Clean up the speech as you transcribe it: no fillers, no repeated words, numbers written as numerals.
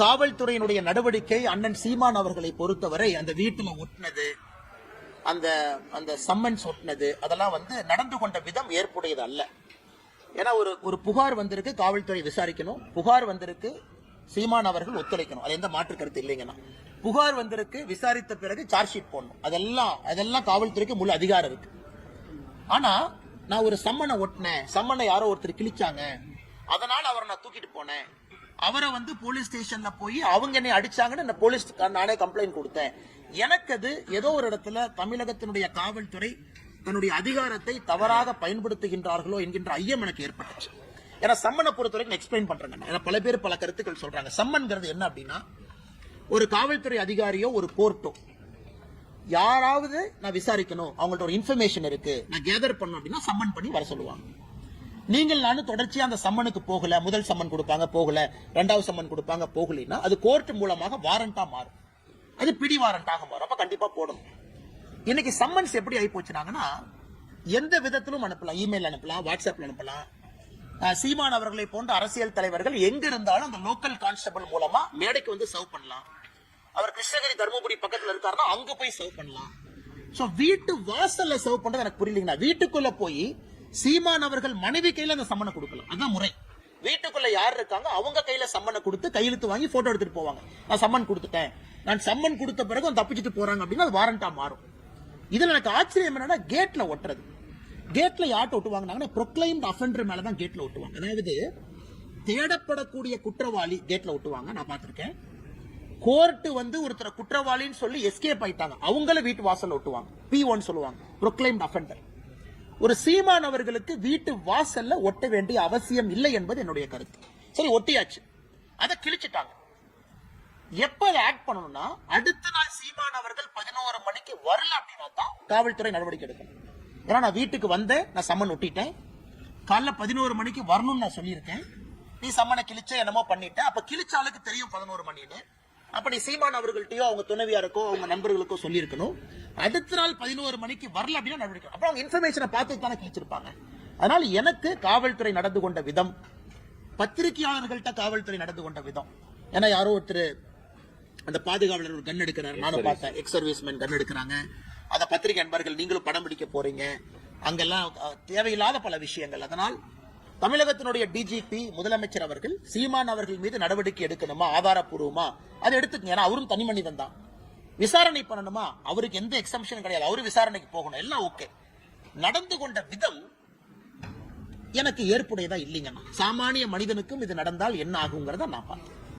காவல்துறையினுடைய நடவடிக்கை அண்ணன் சீமான் அவர்களை பொறுத்தவரை அந்த வீட்டுல ஒட்டினது, அந்த அந்த சம்மன்ஸ் ஒட்டினது, அதெல்லாம் நடந்து கொண்ட விதம் ஏற்புடையது அல்ல. ஏன்னா ஒரு புகார் வந்திருக்கு, காவல்துறை விசாரிக்கணும். புகார் வந்திருக்கு, சீமான் அவர்கள் ஒத்துழைக்கணும். அது எந்த மாற்று கருத்து இல்லைங்கன்னா. புகார் வந்திருக்கு, விசாரித்த பிறகு சார்ஜ் ஷீட் போடணும். அதெல்லாம் காவல்துறைக்கு முழு அதிகாரம் இருக்கு. ஆனா நான் ஒரு சம்மனை ஒட்டினேன், சம்மனை யாரோ ஒருத்தர் கிழிச்சாங்க, அதனால அவரை நான் தூக்கிட்டு போனேன், அவரை போலீஸ் ஸ்டேஷன்ல போய் அவங்க என்னை அடிச்சாங்கன்னு போலீஸ் நானே கம்ப்ளைண்ட் கொடுத்தேன். எனக்கு அது ஏதோ ஒரு இடத்துல தமிழகத்தினுடைய காவல்துறை தன்னுடைய அதிகாரத்தை தவறாக பயன்படுத்துகின்றார்களோ என்கின்ற ஐயம் எனக்கு ஏற்பட்டுச்சு. ஏன்னா சம்மனை பொறுத்தவரைக்கும் எக்ஸ்பிளைன் பண்றாங்க. பல பேர் பல கருத்துக்கள் சொல்றாங்க. சம்மன்கிறது என்ன அப்படின்னா, ஒரு காவல்துறை அதிகாரியோ ஒரு கோர்ட்டோ யாராவது நான் விசாரிக்கணும், அவங்கள்ட்ட ஒரு இன்ஃபர்மேஷன் இருக்கு, நான் கேதர் பண்ணணும் அப்படின்னா சம்மன் பண்ணி வர சொல்லுவாங்க. நீங்கள் நானும் தொடர்ச்சியா அந்த சம்மனுக்கு போகல, முதல் சம்மன் கொடுப்பாங்க போகல, இரண்டாவது சம்மன் கொடுப்பாங்க போகலைன்னா அது கோர்ட் மூலமாக வாரண்டா மாறும், அது பிடி வாரண்டாக மாறும். அப்ப கண்டிப்பா போடணும். இன்னைக்கு சம்மன்ஸ் எப்படி ஆகி போச்சுனாங்கன்னா, எந்த விதத்திலும் அனுப்பலாம், இமெயில் அனுப்பலாம், வாட்ஸ்அப்ல அனுப்பலாம். சீமான் அவர்களை போன்ற அரசியல் தலைவர்கள் எங்க இருந்தாலும் அந்த லோக்கல் கான்ஸ்டபிள் மூலமா மேடைக்கு சர்வ் பண்ணலாம். அவர் கிருஷ்ணகிரி தர்மபுரி பக்கத்துல இருக்காருன்னா அங்க போய் சர்வ் பண்ணலாம். சோ வீட்டு வாசல்ல சர்வ் பண்றது எனக்கு புரியலீங்கன்னா, வீட்டுக்குள்ள போய் சீமான் அவர்கள் மனைவி கையில அந்த சம்மனை கொடுக்கலாம், அதான் முறை. வீட்டுக்குள்ள யார் இருக்காங்க அவங்க கையில சம்மனை கொடுத்து கையெழுத்து வாங்கி போட்டோ எடுத்துட்டு போவாங்க. நான் சம்மன் கொடுத்துட்டேன், நான் சம்மன் கொடுத்த பிறகு தப்பிச்சுட்டு போறாங்க அப்படின்னா அது வாரண்டா மாறும். இதுல எனக்கு ஆச்சரியம் என்னன்னா, கேட்ல ஒட்டுறது. கேட்ல யார்ட்ட ஒட்டுவாங்கன்னா, ப்ரொக்ளைம்ட் அஃபெண்டர் மேலதான் கேட்ல ஒட்டுவாங்க. அதாவது தேடப்படக்கூடிய குற்றவாளி கேட்ல ஒட்டுவாங்க, நான் பார்த்திருக்கேன். கோர்ட் ஒருத்தர குற்றவாளின்னு சொல்லி எஸ்கேப் ஆயிட்டாங்க, அவங்கள வீட்டு வாசல் ஒட்டுவாங்க, P1 சொல்லுவாங்க, ப்ரொக்ளைம்ட் அஃபெண்டர். ஒரு சீமான் அவர்களுக்கு வீட்டு வாசல்ல ஒட்ட வேண்டிய அவசியம் இல்லை என்பது என்னுடைய கருத்து. சரி, ஒட்டியாச்சு, அதை கிழிச்சிட்டாங்க. எப்ப அதை ஆக்ட் பண்ணணும்னா, அடுத்த நாள் சீமான் அவர்கள் 11 மணிக்கு வரல அப்படின்னா தான் காவல்துறை நடவடிக்கை எடுக்கணும். ஏன்னா நான் வீட்டுக்கு வந்தேன், நான் சம்மன் ஒட்டிட்டேன், காலைல 11 மணிக்கு வரணும்னு நான் சொல்லியிருக்கேன், நீ சம்மனை கிழிச்ச என்னமோ பண்ணிட்டேன். அப்ப கிழிச்சாலுக்கு தெரியும் 11 மணின்னு. அப்ப நீ சீமான் அவர்கள்ட்டயோ அவங்க துணைவியாருக்கோ அவங்க நண்பர்களுக்கோ சொல்லியிருக்கணும். அடுத்த நாள் 11 மணிக்கு வரல அப்படின்னா நடவடிக்கை. அப்புறம் அவங்க இன்ஃபர்மேஷனை பார்த்து தானே கிழிச்சிருப்பாங்க. அதனால எனக்கு காவல்துறை நடந்து கொண்ட விதம், பத்திரிகையாளர்கள்ட்ட காவல்துறை நடந்து கொண்ட விதம், ஏன்னா யாரோ ஒருத்தர் அந்த பாதுகாவலர் ஒரு கன் எடுக்கிறாரு, நானும் பார்த்தேன், எக்ஸ் சர்வீஸ்மேன் கன் எடுக்கிறாங்க, அத பத்திரிகை நண்பர்கள் நீங்களும் படம் பிடிக்க போறீங்க, அங்கெல்லாம் தேவையில்லாத பல விஷயங்கள். அதனால் தமிழகத்தினுடைய டிஜிபி முதலமைச்சர் அவர்கள் சீமான் அவர்கள் மீது நடவடிக்கை எடுக்கணுமா, ஆதாரப்பூர்வமா அதை எடுத்துக்கங்க. ஏன்னா அவரும் தனி மனிதன் தான், விசாரணை பண்ணணுமா, அவருக்கு எந்த எக்ஸம்ஷனும் கிடையாது, அவரு விசாரணைக்கு போகணும், எல்லாம் ஓகே. நடந்து கொண்ட விதம் எனக்கு ஏற்புடையதா இல்லைங்கன்னா, சாமானிய மனிதனுக்கும் இது நடந்தால் என்ன ஆகுங்கிறத நான் பார்த்தேன்.